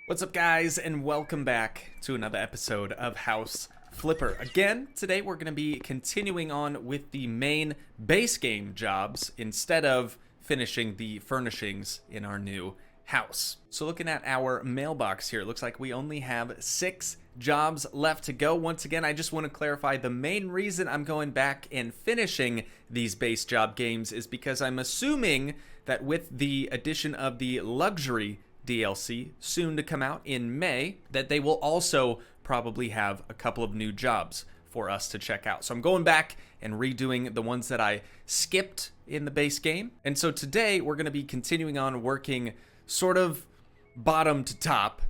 What's up, guys, and welcome back to another episode of House Flipper. Again, today we're going to be continuing on with the main base game jobs instead of finishing the furnishings in our new house. So looking at our mailbox here, it looks like we only have 6 jobs left to go. Once again, I just want to clarify the main reason I'm going back and finishing these base job games is because I'm assuming that with the addition of the luxury DLC soon to come out in May, that they will also probably have a couple of new jobs for us to check out. So I'm going back and redoing the ones that I skipped in the base game. And so today we're going to be continuing on working sort of bottom to top,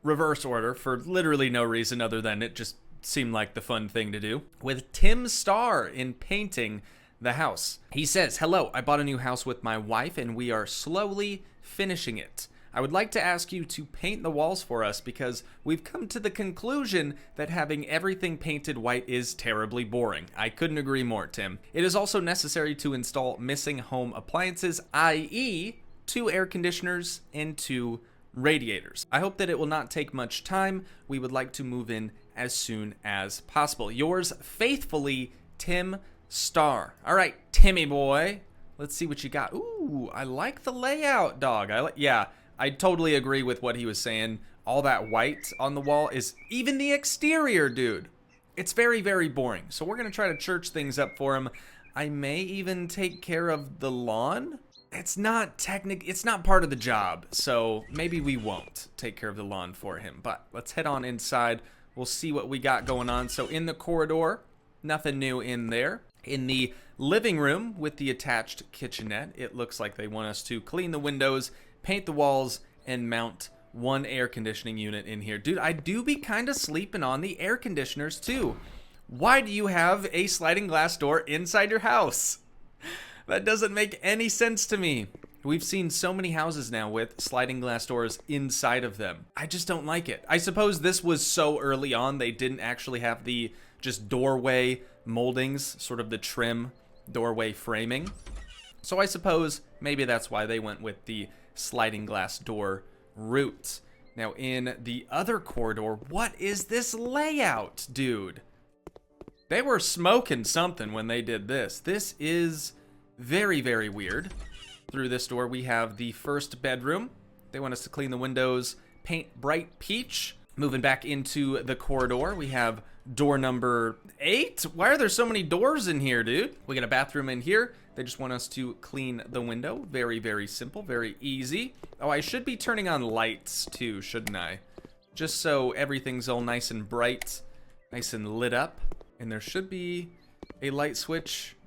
reverse order, for literally no reason other than it just seemed like the fun thing to do, with Tim Starr in painting the house. He says, "Hello, I bought a new house with my wife and we are slowly finishing it. I would like to ask you to paint the walls for us because we've come to the conclusion that having everything painted white is terribly boring." I couldn't agree more, Tim. "It is also necessary to install missing home appliances, i.e. 2 air conditioners and 2 radiators. I hope that it will not take much time. We would like to move in as soon as possible. Yours faithfully, Tim Starr." All right, Timmy boy, let's see what you got. Ooh, I like the layout, dog. Yeah, I totally agree with what he was saying. All that white on the wall is, even the exterior, dude, it's very, very boring. So we're going to try to church things up for him. I may even take care of the lawn. It's not part of the job, so maybe we won't take care of the lawn for him. But let's head on inside. We'll see what we got going on. So in the corridor, nothing new in there. In the living room with the attached kitchenette, it looks like they want us to clean the windows, paint the walls, and mount 1 air conditioning unit in here. Dude, I do be kind of sleeping on the air conditioners too. Why do you have a sliding glass door inside your house? That doesn't make any sense to me. We've seen so many houses now with sliding glass doors inside of them. I just don't like it. I suppose this was so early on they didn't actually have the just doorway moldings, sort of the trim doorway framing. So I suppose maybe that's why they went with the sliding glass door route. Now in the other corridor, what is this layout, dude? They were smoking something when they did this. This is very, very weird. Through this door we have the first bedroom. They want us to clean the windows, paint bright peach. Moving back into the corridor, we have door number 8. Why are there so many doors in here, dude? We got a bathroom in here. They just want us to clean the window. Very, very simple, very easy. Oh, I should be turning on lights too, shouldn't I? Just so everything's all nice and bright, nice and lit up. And there should be a light switch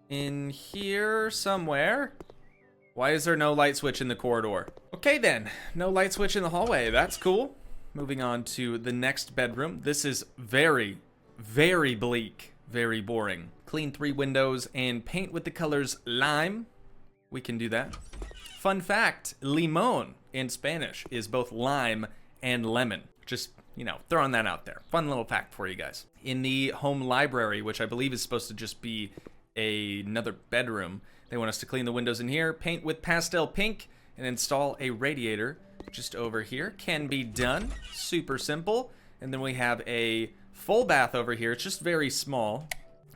in here somewhere. Why is there no light switch in the corridor? Okay then, no light switch in the hallway. That's cool. Moving on to the next bedroom. This is very, very bleak, very boring. Clean 3 windows and paint with the colors lime. We can do that. Fun fact, limon in Spanish is both lime and lemon. Just, throwing that out there. Fun little fact for you guys. In the home library, which I believe is supposed to just be another bedroom, they want us to clean the windows in here, paint with pastel pink, and install a radiator just over here. Can be done. Super simple. And then we have a full bath over here. It's just very small.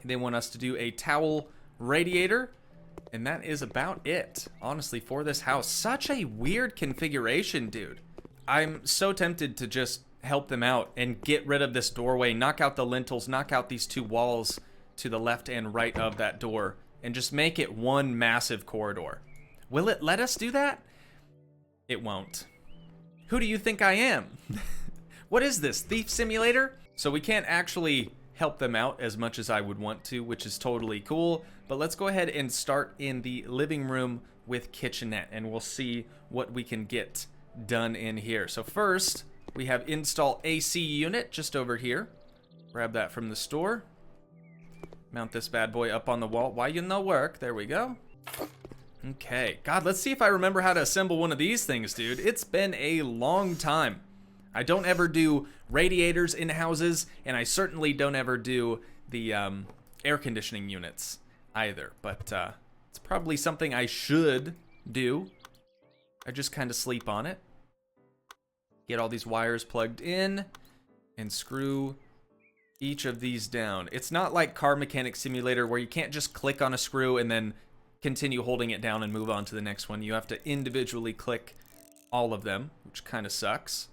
They want us to do a towel radiator, and that is about it, honestly, for this house. Such a weird configuration, dude. I'm so tempted to just help them out and get rid of this doorway, knock out the lintels, knock out these 2 walls to the left and right of that door, and just make it one massive corridor. Will it let us do that? It won't. Who do you think I am? What is this, Thief Simulator? So we can't actually help them out as much as I would want to, which is totally cool. But let's go ahead and start in the living room with kitchenette, and we'll see what we can get done in here. So first, we have install AC unit just over here. Grab that from the store. Mount this bad boy up on the wall. Why you no work? There we go. Okay. God, let's see if I remember how to assemble one of these things, dude. It's been a long time. I don't ever do radiators in houses, and I certainly don't ever do the air conditioning units either. But it's probably something I should do. I just kind of sleep on it. Get all these wires plugged in and screw each of these down. It's not like Car Mechanic Simulator where you can't just click on a screw and then continue holding it down and move on to the next one. You have to individually click all of them, which kind of sucks.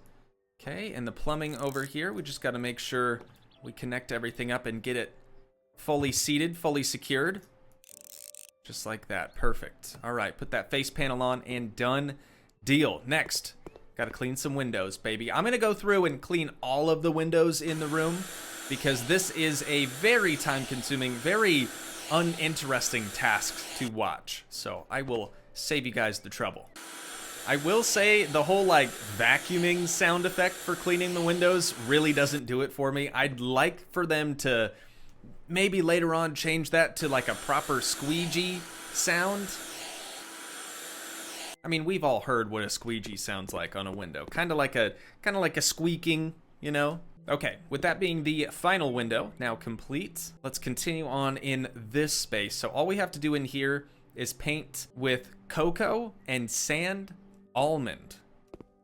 Okay, and the plumbing over here, we just got to make sure we connect everything up and get it fully seated, fully secured. Just like that. Perfect. All right, put that face panel on and done deal. Next, got to clean some windows, baby. I'm going to go through and clean all of the windows in the room because this is a very time-consuming, very uninteresting task to watch. So I will save you guys the trouble. I will say the whole like vacuuming sound effect for cleaning the windows really doesn't do it for me. I'd like for them to maybe later on change that to like a proper squeegee sound. I mean, we've all heard what a squeegee sounds like on a window. Kind of like a squeaking, you know? Okay, with that being the final window now complete, let's continue on in this space. So all we have to do in here is paint with cocoa and sand almond.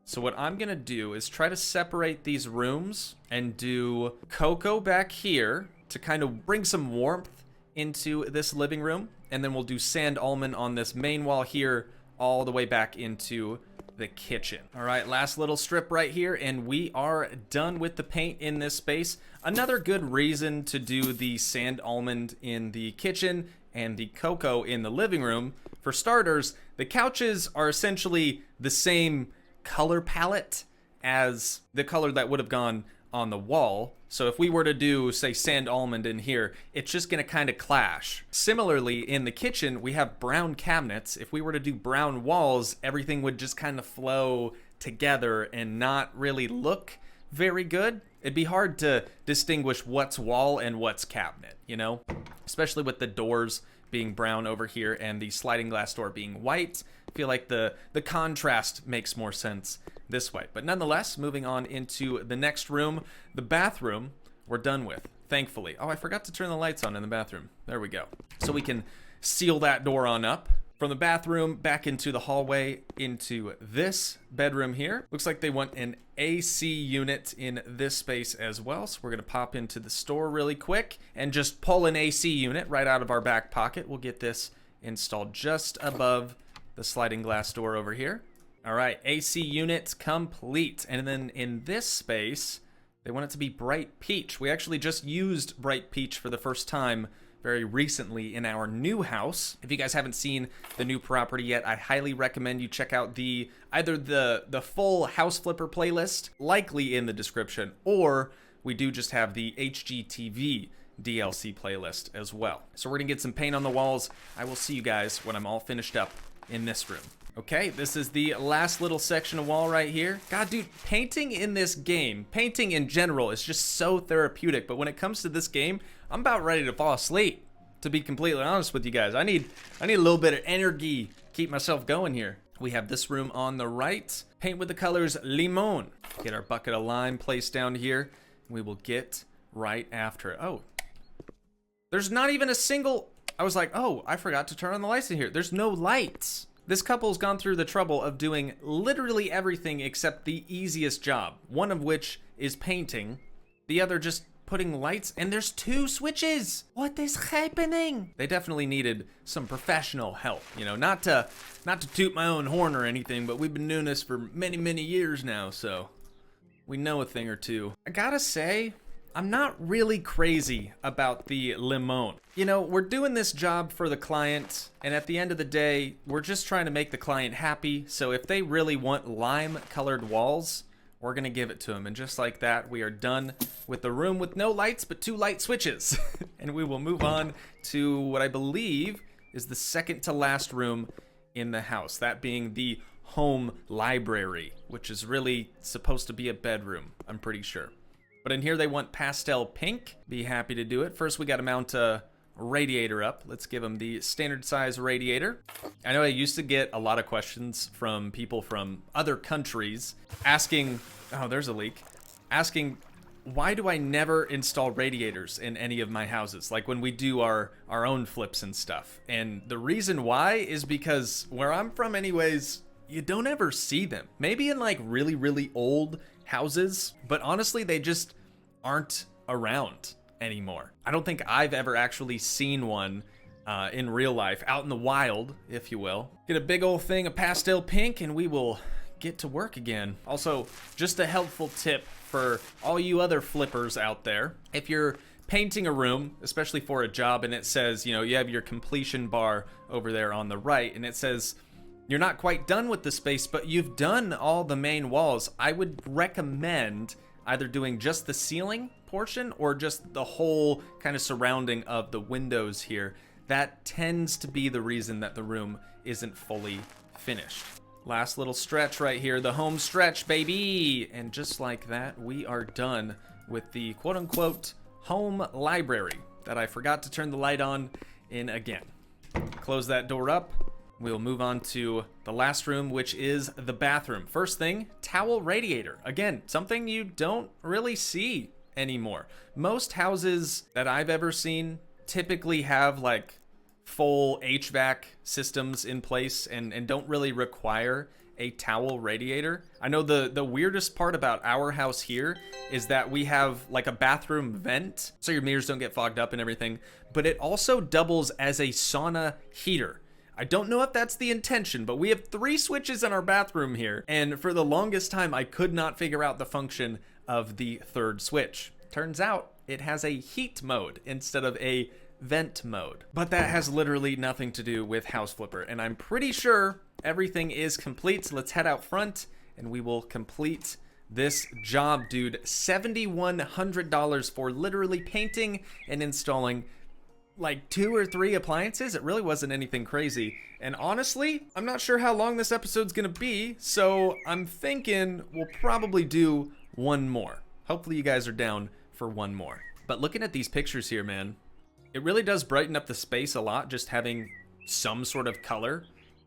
So what I'm gonna do is try to separate these rooms and do cocoa back here to kind of bring some warmth into this living room, and then we'll do sand almond on this main wall here all the way back into the kitchen. All right, last little strip right here, and we are done with the paint in this space. Another good reason to do the sand almond in the kitchen and the cocoa in the living room, for starters, the couches are essentially the same color palette as the color that would have gone on the wall. So if we were to do, say, sand almond in here, it's just gonna kind of clash. Similarly, in the kitchen, we have brown cabinets. If we were to do brown walls, everything would just kind of flow together and not really look very good. It'd be hard to distinguish what's wall and what's cabinet, you know? Especially with the doors being brown over here and the sliding glass door being white. I feel like the contrast makes more sense this way. But nonetheless, moving on into the next room, the bathroom, we're done with, thankfully. Oh, I forgot to turn the lights on in the bathroom. There we go. So we can seal that door on up. From the bathroom back into the hallway into this bedroom here. Looks like they want an AC unit in this space as well. So we're gonna pop into the store really quick and just pull an AC unit right out of our back pocket. We'll get this installed just above the sliding glass door over here. All right, AC unit complete. And then in this space, they want it to be bright peach. We actually just used bright peach for the first time very recently in our new house. If you guys haven't seen the new property yet, I highly recommend you check out either the full House Flipper playlist, likely in the description, or we do just have the HGTV DLC playlist as well. So we're gonna get some paint on the walls. I will see you guys when I'm all finished up in this room. Okay, this is the last little section of wall right here. God, dude, painting in this game, painting in general is just so therapeutic, but when it comes to this game, I'm about ready to fall asleep, to be completely honest with you guys. I need a little bit of energy to keep myself going here. We have this room on the right. Paint with the colors limon. Get our bucket of lime placed down here. We will get right after it. Oh, there's not even a single... I was like, oh, I forgot to turn on the lights in here. There's no lights. This couple's gone through the trouble of doing literally everything except the easiest job, one of which is painting, the other just putting lights, and there's 2 switches. What is happening? They definitely needed some professional help, you know, not to toot my own horn or anything, but we've been doing this for many, many years now, so we know a thing or two. I gotta say, I'm not really crazy about the limon. You know, we're doing this job for the client, and at the end of the day, we're just trying to make the client happy. So if they really want lime-colored walls, we're gonna give it to them. And just like that, we are done with the room with no lights, but 2 light switches. And we will move on to what I believe is the second to last room in the house, that being the home library, which is really supposed to be a bedroom, I'm pretty sure. But in here they want pastel pink. Be happy to do it. First we gotta mount a radiator up. Let's give them the standard size radiator. I know I used to get a lot of questions from people from other countries asking, oh, there's a leak, asking why do I never install radiators in any of my houses, like when we do our own flips and stuff. And the reason why is because where I'm from anyways, you don't ever see them. Maybe in like really, really old houses, but honestly, they just aren't around anymore. I don't think I've ever actually seen one in real life, out in the wild, if you will. Get a big old thing of pastel pink and we will get to work again. Also, just a helpful tip for all you other flippers out there. If you're painting a room, especially for a job, and it says, you know, you have your completion bar over there on the right, and it says you're not quite done with the space, but you've done all the main walls, I would recommend either doing just the ceiling portion or just the whole kind of surrounding of the windows here. That tends to be the reason that the room isn't fully finished. Last little stretch right here, the home stretch, baby! And just like that, we are done with the quote-unquote home library that I forgot to turn the light on in again. Close that door up. We'll move on to the last room, which is the bathroom. First thing, towel radiator. Again, something you don't really see anymore. Most houses that I've ever seen typically have like full HVAC systems in place and don't really require a towel radiator. I know the weirdest part about our house here is that we have like a bathroom vent so your mirrors don't get fogged up and everything, but it also doubles as a sauna heater. I don't know if that's the intention, but we have 3 switches in our bathroom here, and for the longest time I could not figure out the function of the 3rd switch. Turns out it has a heat mode instead of a vent mode. But that has literally nothing to do with House Flipper, and I'm pretty sure everything is complete. So let's head out front and we will complete this job, dude. $7,100 for literally painting and installing like 2 or 3 appliances. It really wasn't anything crazy. And honestly, I'm not sure how long this episode's gonna be, so I'm thinking we'll probably do one more. Hopefully you guys are down for one more. But looking at these pictures here, man, it really does brighten up the space a lot, just having some sort of color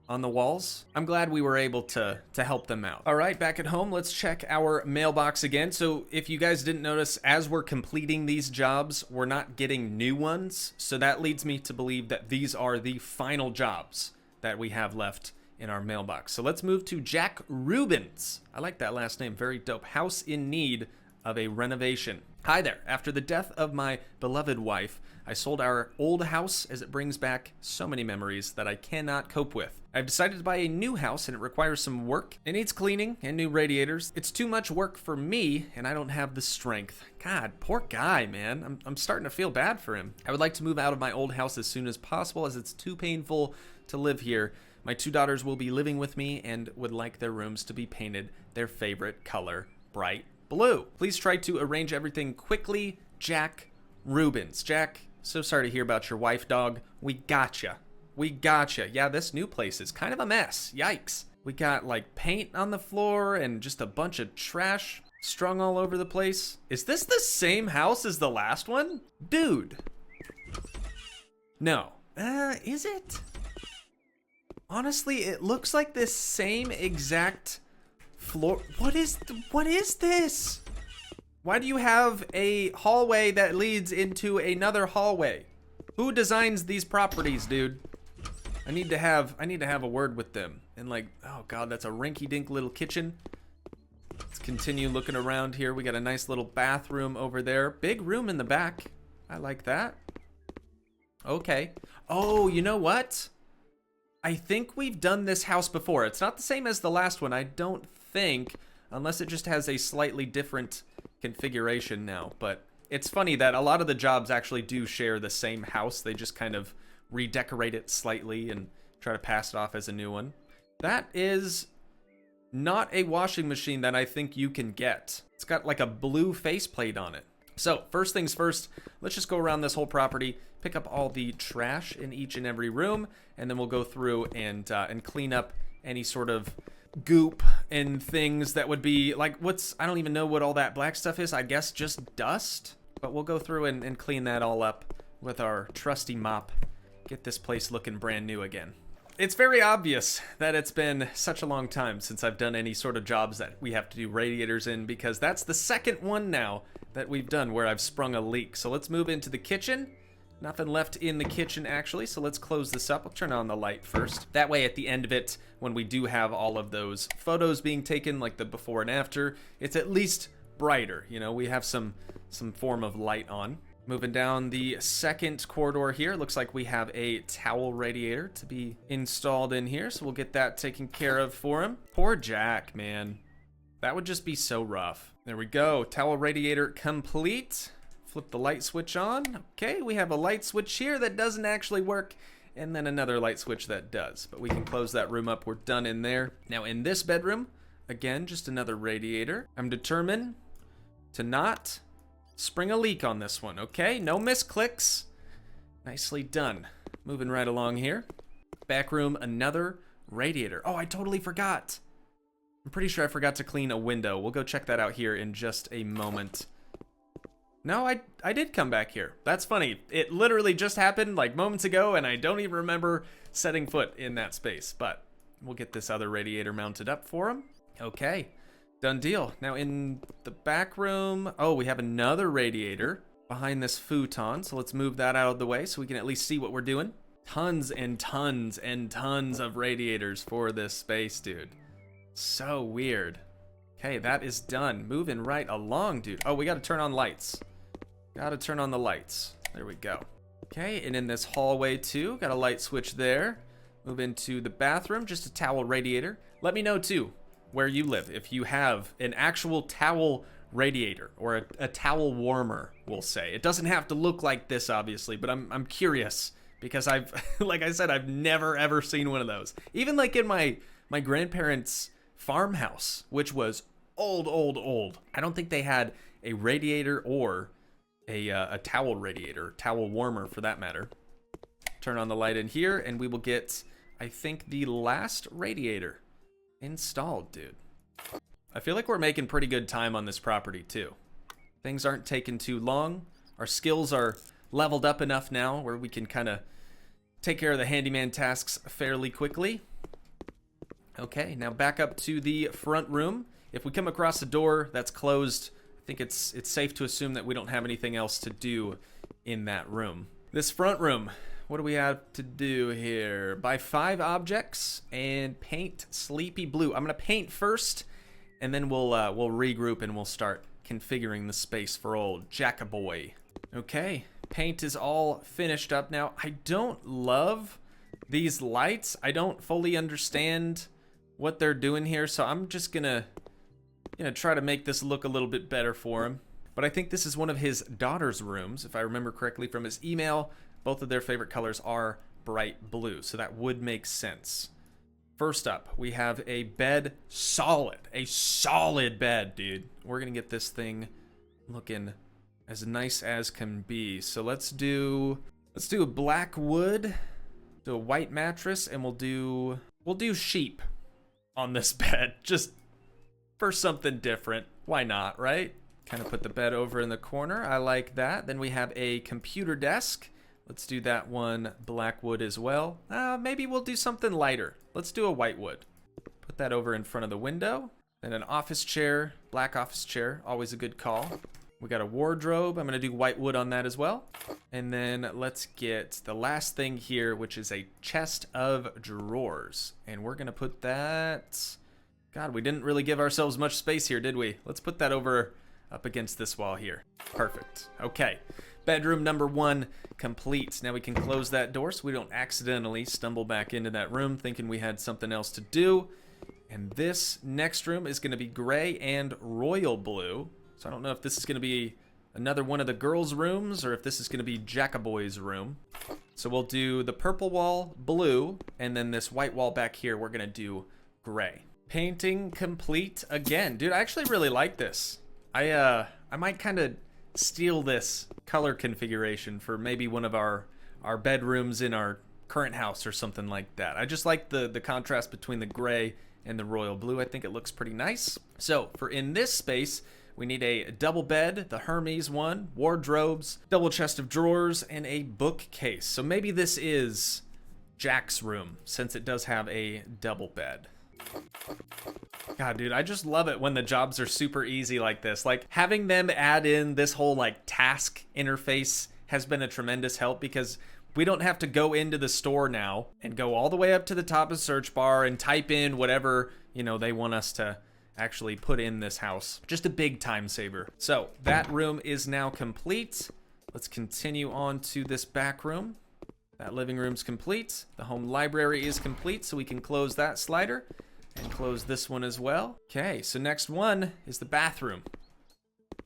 on the walls. I'm glad we were able to help them out. All right, back at home, let's check our mailbox again. So if you guys didn't notice, as we're completing these jobs, we're not getting new ones. So that leads me to believe that these are the final jobs that we have left in our mailbox. So let's move to Jack Rubens. I like that last name, very dope. House in need of a renovation. Hi there. After the death of my beloved wife, I sold our old house as it brings back so many memories that I cannot cope with. I've decided to buy a new house and it requires some work. It needs cleaning and new radiators. It's too much work for me and I don't have the strength. God, poor guy, man. I'm starting to feel bad for him. I would like to move out of my old house as soon as possible as it's too painful to live here. My 2 daughters will be living with me and would like their rooms to be painted their favorite color, bright blue. Please try to arrange everything quickly. Jack Rubens. Jack, so sorry to hear about your wife, dog. We gotcha. We gotcha. Yeah, this new place is kind of a mess. Yikes. We got like paint on the floor and just a bunch of trash strung all over the place. Is this the same house as the last one? Dude. No. Is it? Honestly, it looks like this same exact floor. What is this? Why do you have a hallway that leads into another hallway? Who designs these properties, dude? I need to have a word with them. And like, oh god, that's a rinky-dink little kitchen. Let's continue looking around here. We got a nice little bathroom over there. Big room in the back. I like that. Okay. Oh, you know what? I think we've done this house before. It's not the same as the last one, I don't think, unless it just has a slightly different configuration now. But it's funny that a lot of the jobs actually do share the same house. They just kind of redecorate it slightly and try to pass it off as a new one. That is not a washing machine that I think you can get. It's got like a blue faceplate on it. So first things first, let's just go around this whole property, pick up all the trash in each and every room, and then we'll go through and clean up any sort of goop and things that would be like, I don't even know what all that black stuff is. I guess just dust, but we'll go through and clean that all up with our trusty mop. Get this place looking brand new again. It's very obvious that it's been such a long time since I've done any sort of jobs that we have to do radiators in, because that's the second one now that we've done where I've sprung a leak. So let's move into the kitchen. Nothing left in the kitchen, actually, so let's close this up. We'll turn on the light first. That way, at the end of it, when we do have all of those photos being taken, like the before and after, it's at least brighter. You know, we have some form of light on. Moving down the second corridor here, looks like we have a towel radiator to be installed in here, so we'll get that taken care of for him. Poor Jack, man. That would just be so rough. There we go, towel radiator complete. Flip the light switch on. Okay, we have a light switch here that doesn't actually work, and then another light switch that does. But we can close that room up. We're done in there. Now in this bedroom, again, just another radiator. I'm determined to not spring a leak on this one, okay? No misclicks. Nicely done. Moving right along here. Back room, another radiator. Oh, I totally forgot. I'm pretty sure I forgot to clean a window. We'll go check that out here in just a moment. No, I did come back here. That's funny. It literally just happened like moments ago, and I don't even remember setting foot in that space. But we'll get this other radiator mounted up for him. Okay, done deal. Now in the back room, oh, we have another radiator behind this futon. So let's move that out of the way so we can at least see what we're doing. Tons and tons and tons of radiators for this space, dude. So weird. Okay, that is done. Moving right along, dude. Oh, we got to turn on lights. Got to turn on the lights. There we go. Okay, and in this hallway too, got a light switch there. Move into the bathroom, just a towel radiator. Let me know too where you live if you have an actual towel radiator or a towel warmer, we'll say. It doesn't have to look like this, obviously, but I'm curious because I've, like I said, I've never ever seen one of those. Even like in my grandparents' farmhouse, which was old. I don't think they had a radiator or a towel radiator, towel warmer for that matter. Turn on the light in here and we will get, I think, the last radiator installed, dude. I feel like we're making pretty good time on this property too. Things aren't taking too long. Our skills are leveled up enough now where we can kind of take care of the handyman tasks fairly quickly. Okay, now back up to the front room. If we come across a door that's closed, I think it's safe to assume that we don't have anything else to do in that room. This front room, what do we have to do here? Buy 5 objects and paint sleepy blue. I'm gonna paint first, and then we'll regroup and we'll start configuring the space for old Jackaboy. Okay, paint is all finished up now. I don't love these lights. I don't fully understand what they're doing here, so I'm just gonna try to make this look a little bit better for him. But I think this is one of his daughter's rooms, if I remember correctly from his email. Both of their favorite colors are bright blue, so that would make sense. First up, we have a bed, a solid bed, dude. We're gonna get this thing looking as nice as can be. So let's do a black wood, do a white mattress, and we'll do sheep on this bed, just for something different. Why not, right? Kind of put the bed over in the corner. I like that. Then we have a computer desk. Let's do that one black wood as well. Maybe we'll do something lighter. Let's do a white wood. Put that over in front of the window. Then an office chair, black office chair, always a good call. We got a wardrobe. I'm gonna do white wood on that as well. And then let's get the last thing here, which is a chest of drawers. And we're gonna put that, God, we didn't really give ourselves much space here, did we? Let's put that over up against this wall here. Perfect. Okay. Bedroom number 1 complete. Now we can close that door so we don't accidentally stumble back into that room thinking we had something else to do. And this next room is going to be gray and royal blue. So I don't know if this is going to be another one of the girls' rooms or if this is going to be Jackaboy's room. So we'll do the purple wall blue, and then this white wall back here we're going to do gray. Painting complete again. Dude, I actually really like this. I might kind of steal this color configuration for maybe one of our bedrooms in our current house or something like that. I just like the contrast between the gray and the royal blue. I think it looks pretty nice. So for in this space, we need a double bed, the Hermes one, wardrobes, double chest of drawers, and a bookcase. So maybe this is Jack's room since it does have a double bed. God, dude, I just love it when the jobs are super easy like this. Like having them add in this whole like task interface has been a tremendous help because we don't have to go into the store now and go all the way up to the top of the search bar and type in whatever, you know, they want us to actually put in this house. Just a big time saver. So that room is now complete. Let's continue on to this back room. That living room's complete. The home library is complete, so we can close that slider and close this one as well. Okay, so next one is the bathroom.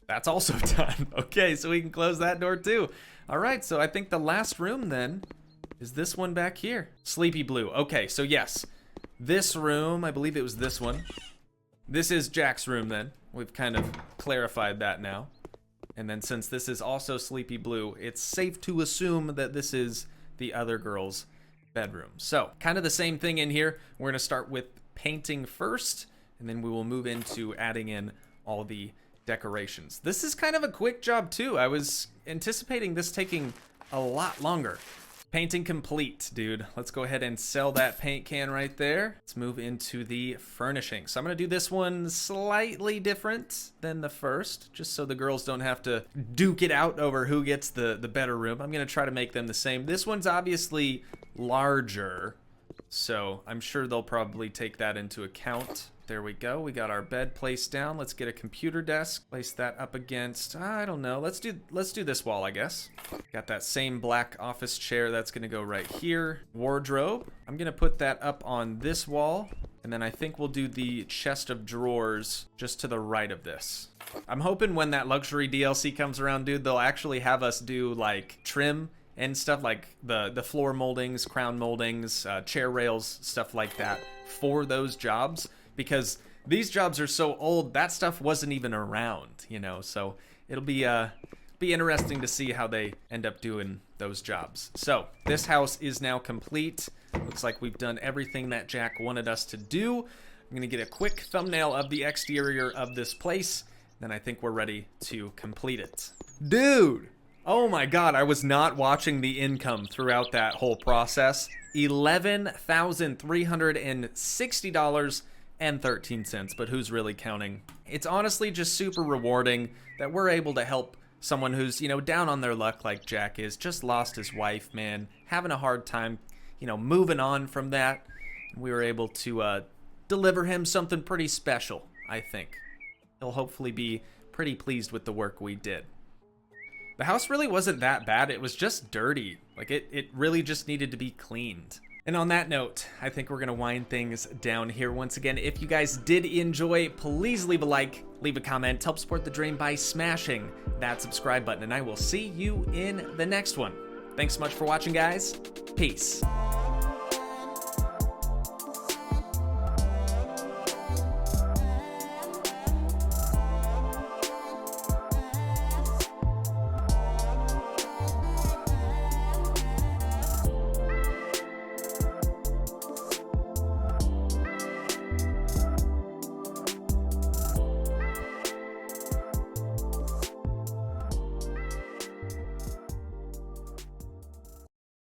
That's also done. Okay, so we can close that door too. All right, so I think the last room then is this one back here. Sleepy Blue. Okay, so yes, this room, I believe it was this one. This is Jack's room then. We've kind of clarified that now. And then since this is also Sleepy Blue, it's safe to assume that this is the other girl's bedroom. So kind of the same thing in here. We're gonna start with painting first, and then we will move into adding in all the decorations. This is kind of a quick job too. I was anticipating this taking a lot longer. Painting complete, dude. Let's go ahead and sell that paint can right there. Let's move into the furnishing. So I'm gonna do this one slightly different than the first, just so the girls don't have to duke it out over who gets the better room. I'm gonna try to make them the same. This one's obviously larger, so I'm sure they'll probably take that into account. There we go. We got our bed placed down. Let's get a computer desk. Place that up against, I don't know. Let's do this wall, I guess. Got that same black office chair. That's going to go right here. Wardrobe. I'm going to put that up on this wall. And then I think we'll do the chest of drawers just to the right of this. I'm hoping when that luxury DLC comes around, dude, they'll actually have us do like trim and stuff, like the floor moldings, crown moldings, chair rails, stuff like that for those jobs. Because these jobs are so old, that stuff wasn't even around, you know, so it'll be interesting to see how they end up doing those jobs. So this house is now complete. Looks like we've done everything that Jack wanted us to do. I'm gonna get a quick thumbnail of the exterior of this place, then I think we're ready to complete it. Dude! Oh my god, I was not watching the income throughout that whole process. $11,360 and 13 cents, but who's really counting? It's honestly just super rewarding that we're able to help someone who's, you know, down on their luck like Jack is, just lost his wife, man, having a hard time, you know, moving on from that. We were able to deliver him something pretty special, I think. He'll hopefully be pretty pleased with the work we did. The house really wasn't that bad, it was just dirty. Like, it really just needed to be cleaned. And on that note, I think we're gonna wind things down here. Once again, if you guys did enjoy, please leave a like, leave a comment, help support the dream by smashing that subscribe button, and I will see you in the next one. Thanks so much for watching, guys. Peace.